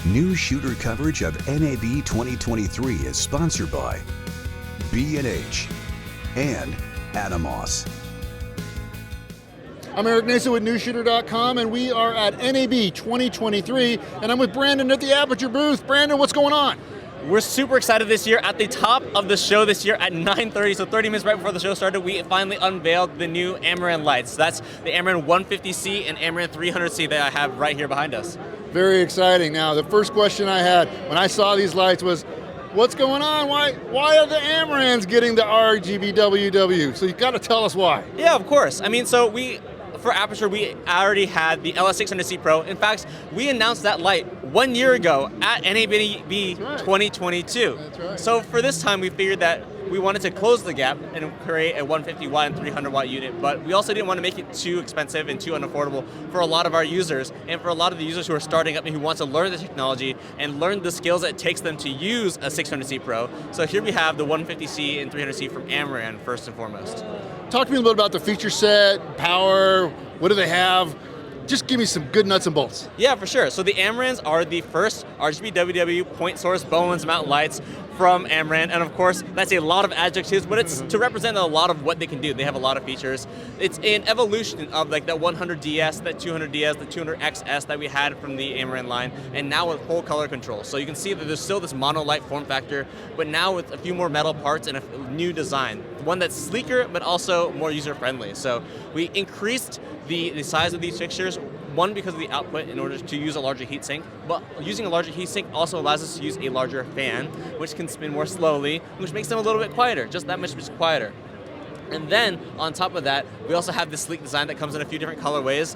Newsshooter coverage of NAB 2023 is sponsored by B&H and Atomos. I'm Eric Nason with Newsshooter.com, and we are at NAB 2023, and I'm with Brandon at the Aperture booth. Brandon, what's going on? We're super excited this year. At the top of the show this year at 9:30, so 30 minutes right before the show started, we finally unveiled the new Amaran lights. That's the Amaran 150C and Amaran 300C that I have right here behind us. Very exciting. Now, the first question I had when I saw these lights was, what's going on? Why are the Amarans getting the RGBWW? So you got to tell us why. Yeah, of course. I mean, for Aperture, we already had the LS600C Pro. In fact, we announced that light 1 year ago at NAB 2022. That's right. So for this time, we figured that we wanted to close the gap and create a 150 watt and 300 watt unit, but we also didn't want to make it too expensive and too unaffordable for a lot of our users, and for a lot of the users who are starting up and who want to learn the technology and learn the skills that it takes them to use a 600C Pro. So here we have the 150C and 300C from Amaran first and foremost. Talk to me a little bit about the feature set, power, what do they have? Just give me some good nuts and bolts. Yeah, for sure. So the Amarans are the first RGBWW point source Bowens mount lights from Amaran, and of course that's a lot of adjectives, but it's to represent a lot of what they can do. They have a lot of features. It's an evolution of like that 100DS, that 200DS, the 200XS that we had from the Amaran line, and now with full color control. So you can see that there's still this monolight form factor, but now with a few more metal parts and a new design. One that's sleeker, but also more user-friendly. So we increased the size of these fixtures, one because of the output in order to use a larger heatsink, but using a larger heatsink also allows us to use a larger fan, which can spin more slowly, which makes them a little bit quieter, just that much quieter. And then, on top of that, we also have this sleek design that comes in a few different colorways.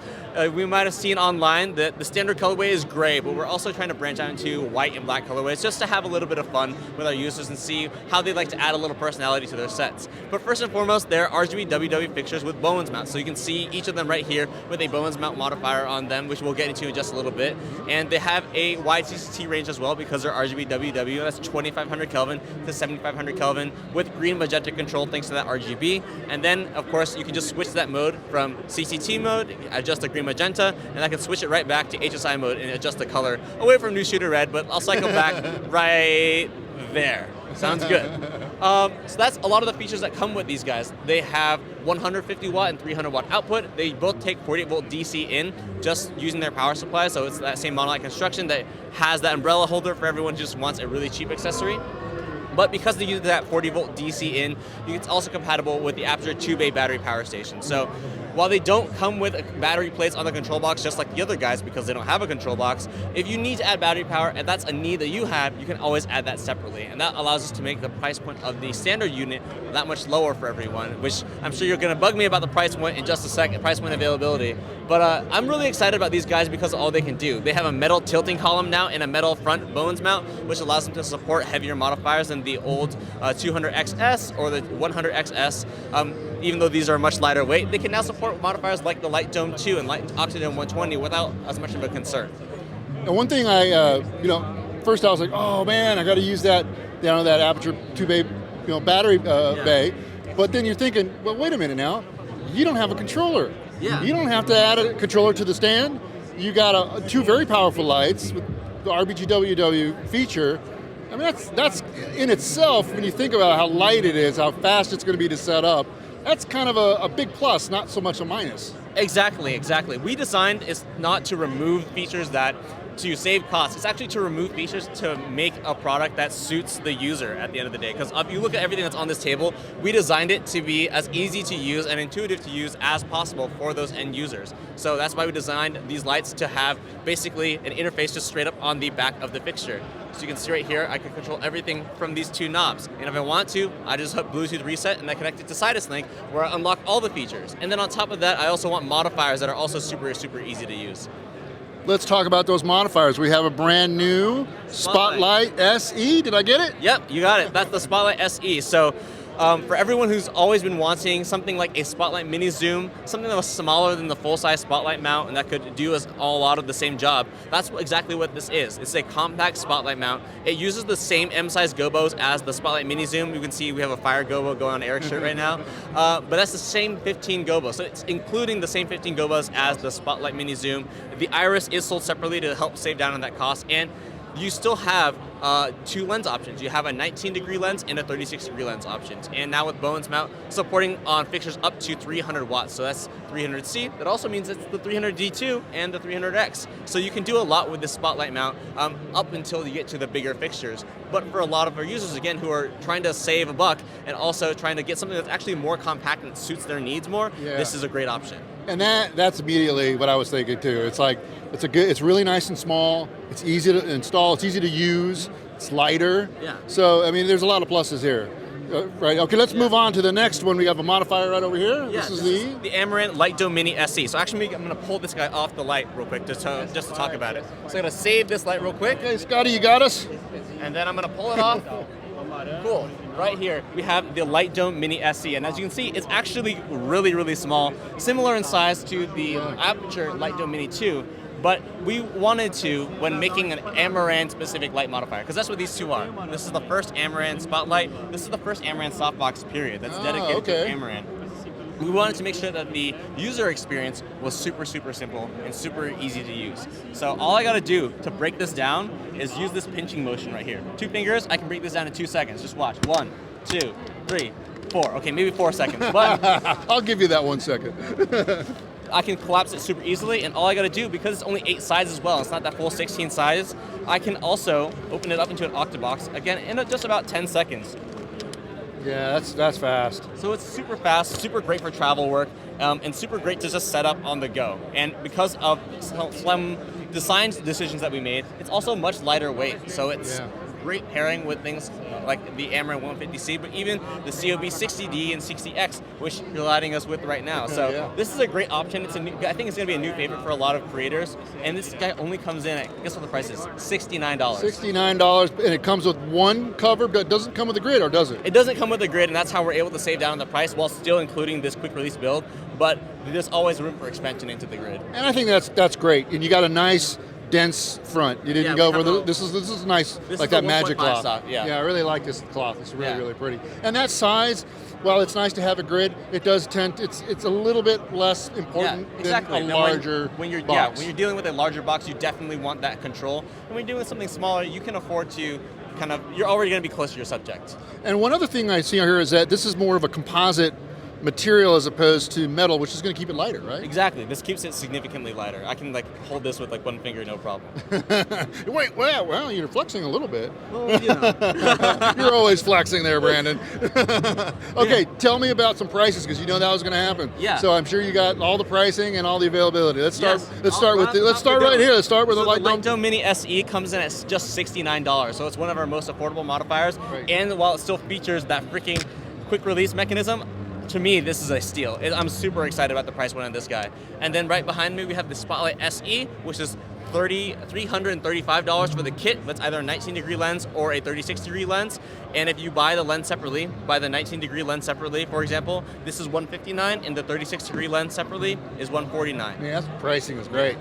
We might have seen online that the standard colorway is gray, but we're also trying to branch out into white and black colorways just to have a little bit of fun with our users and see how they like to add a little personality to their sets. But first and foremost, they're RGBWW fixtures with Bowens mounts. So you can see each of them right here with a Bowens mount modifier on them, which we'll get into in just a little bit. And they have a wide CCT range as well because they're RGBWW. That's 2500 Kelvin to 7500 Kelvin with green magenta control thanks to that RGB. And then, of course, you can just switch that mode from CCT mode, adjust the green magenta, and I can switch it right back to HSI mode and adjust the color away from Newsshooter red, but I'll cycle back right there. Sounds good. So that's a lot of the features that come with these guys. They have 150 watt and 300 watt output. They both take 48 volt DC in just using their power supply, so it's that same monolith construction that has that umbrella holder for everyone who just wants a really cheap accessory. But because they use that 40 volt DC in, it's also compatible with the Aperture 2-bay battery power station. So while they don't come with battery plates on the control box just like the other guys because they don't have a control box, if you need to add battery power and that's a need that you have, you can always add that separately. And that allows us to make the price point of the standard unit that much lower for everyone, which I'm sure you're going to bug me about the price point in just a second, price point availability. But I'm really excited about these guys because of all they can do. They have a metal tilting column now and a metal front Bowens mount, which allows them to support heavier modifiers than the old 200XS or the 100XS. Even though these are much lighter weight, they can now support modifiers like the Light Dome 2 and Light Octadome 120 without as much of a concern. And one thing first I was like, oh man, I got to use that Aperture 2-bay, battery bay. But then you're thinking, well, wait a minute now, you don't have a controller. Yeah. You don't have to add a controller to the stand. You got two very powerful lights with the RGBWW feature. I mean, that's in itself, when you think about how light it is, how fast it's going to be to set up, that's kind of a big plus, not so much a minus. Exactly. We designed is not to remove features to save costs. It's actually to remove features to make a product that suits the user at the end of the day. Because if you look at everything that's on this table, we designed it to be as easy to use and intuitive to use as possible for those end users. So that's why we designed these lights to have basically an interface just straight up on the back of the fixture. So you can see right here, I can control everything from these two knobs. And if I want to, I just hit Bluetooth reset and I connect it to Sidus Link where I unlock all the features. And then on top of that, I also want modifiers that are also super, super easy to use. Let's talk about those modifiers. We have a brand new Spotlight SE. Did I get it? Yep, you got it. That's the Spotlight SE. So for everyone who's always been wanting something like a Spotlight mini zoom, something that was smaller than the full-size Spotlight mount and that could do a lot of the same job, that's exactly what this is. It's a compact Spotlight mount. It uses the same M-size gobos as the Spotlight mini zoom. You can see we have a fire gobo going on Eric's shirt right now. But that's the same 15 gobos. So it's including the same 15 gobos as the Spotlight mini zoom. The Iris is sold separately to help save down on that cost. And you still have two lens options. You have a 19-degree lens and a 36-degree lens options. And now with Bowens mount supporting on fixtures up to 300 watts. So that's 300C. That also means it's the 300D2 and the 300X. So you can do a lot with this Spotlight mount up until you get to the bigger fixtures. But for a lot of our users, again, who are trying to save a buck and also trying to get something that's actually more compact and suits their needs more, this is a great option. And that's immediately what I was thinking too. It's like, it's really nice and small, it's easy to install, it's easy to use, it's lighter. Yeah. So, I mean, there's a lot of pluses here. Right, okay, let's move on to the next one. We have a modifier right over here. Yeah, this is the Amaran Light Dome Mini SE. So actually, I'm going to pull this guy off the light real quick just to talk about it. So I'm going to save this light real quick. Okay, Scotty, you got us? And then I'm going to pull it off. Cool. Right here, we have the Light Dome Mini SE, and as you can see, it's actually really, really small, similar in size to the Aperture Light Dome Mini 2, but we wanted to, when making an Amaran-specific light modifier, because that's what these two are. This is the first Amaran Spotlight, this is the first Amaran softbox, period, that's dedicated to Amaran. We wanted to make sure that the user experience was super, super simple and super easy to use. So all I gotta do to break this down is use this pinching motion right here. 2 fingers, I can break this down in 2 seconds. Just watch. 1, 2, 3, 4. Okay, maybe 4 seconds, but I'll give you that 1 second. I can collapse it super easily, and all I gotta do, because it's only 8 sides as well, it's not that full 16 size, I can also open it up into an octabox, again, in just about 10 seconds. Yeah, that's fast. So it's super fast, super great for travel work, and super great to just set up on the go. And because of some design decisions that we made, it's also much lighter weight. So it's great pairing with things like the Amaran 150C, but even the COB 60D and 60X, which you're lighting us with right now. So this is a great option. It's I think it's going to be a new favorite for a lot of creators. And this guy only comes in at, guess what the price is? $69. $69, and it comes with one cover, but it doesn't come with a grid, or does it? It doesn't come with a grid, and that's how we're able to save down on the price while still including this quick release build. But there's always room for expansion into the grid. And I think that's great. And you got a nice, dense front. You didn't go over the, this is nice, this like is that the magic 1.5 cloth. stock, I really like this cloth. It's really, really pretty. And that size, while it's nice to have a grid, it does tend, it's a little bit less important than a larger when you're box. when you're dealing with a larger box, you definitely want that control. And when you're doing something smaller, you can afford to you're already going to be close to your subject. And one other thing I see here is that this is more of a composite material as opposed to metal, which is going to keep it lighter, right? Exactly. This keeps it significantly lighter. I can hold this with 1 finger, no problem. Wait, well, you're flexing a little bit. Well, you know. You're always flexing there, Brandon. Okay, tell me about some prices, because you know that was going to happen. Yeah. So I'm sure you got all the pricing and all the availability. Let's start. Yes. Let's start right here. Let's start with the Light Dome. Light Dome Mini SE comes in at just $69, so it's one of our most affordable modifiers. Right. And while it still features that freaking quick release mechanism, to me, this is a steal. I'm super excited about the price point on this guy. And then right behind me, we have the Spotlight SE, which is $335 for the kit. That's either a 19-degree lens or a 36-degree lens. And if you buy the lens separately, buy the 19-degree lens separately, for example, this is $159, and the 36-degree lens separately is $149. Yeah, that pricing is great.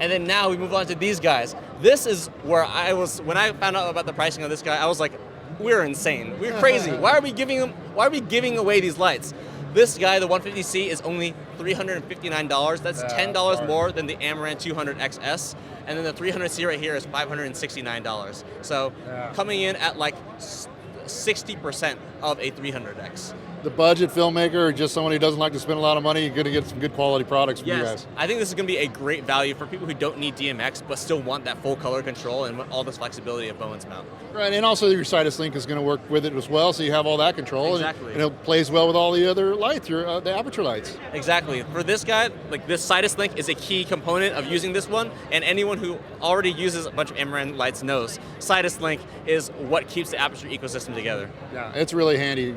And then now we move on to these guys. This is where when I found out about the pricing of this guy, I was like, we're insane. We're crazy. Why are we giving away these lights? This guy, the 150C, is only $359. That's $10 more than the Amaran 200XS. And then the 300C right here is $569. So coming in at 60% of a 300X. The budget filmmaker, or just someone who doesn't like to spend a lot of money, you're going to get some good quality products from you guys. I think this is going to be a great value for people who don't need DMX but still want that full color control and all this flexibility of Bowens mount. Right, and also your Sidus Link is going to work with it as well, so you have all that control. Exactly. And it plays well with all the other lights, the aperture lights. Exactly. For this guy, this Sidus Link is a key component of using this one, and anyone who already uses a bunch of Amaran lights knows Sidus Link is what keeps the aperture ecosystem together. Yeah, it's really handy.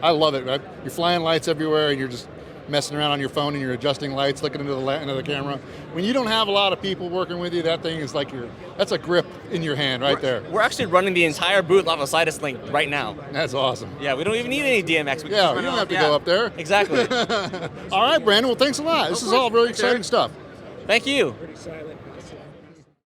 I love it. Right? You're flying lights everywhere, and you're just messing around on your phone, and you're adjusting lights, looking into the camera. When you don't have a lot of people working with you, that thing is like that's a grip in your hand there. We're actually running the entire booth off of Sidus Link right now. That's awesome. Yeah, we don't even need any DMX. You don't have to go up there. Exactly. All right, Brandon. Well, thanks a lot. This is all really exciting stuff. Thank you. Pretty silent.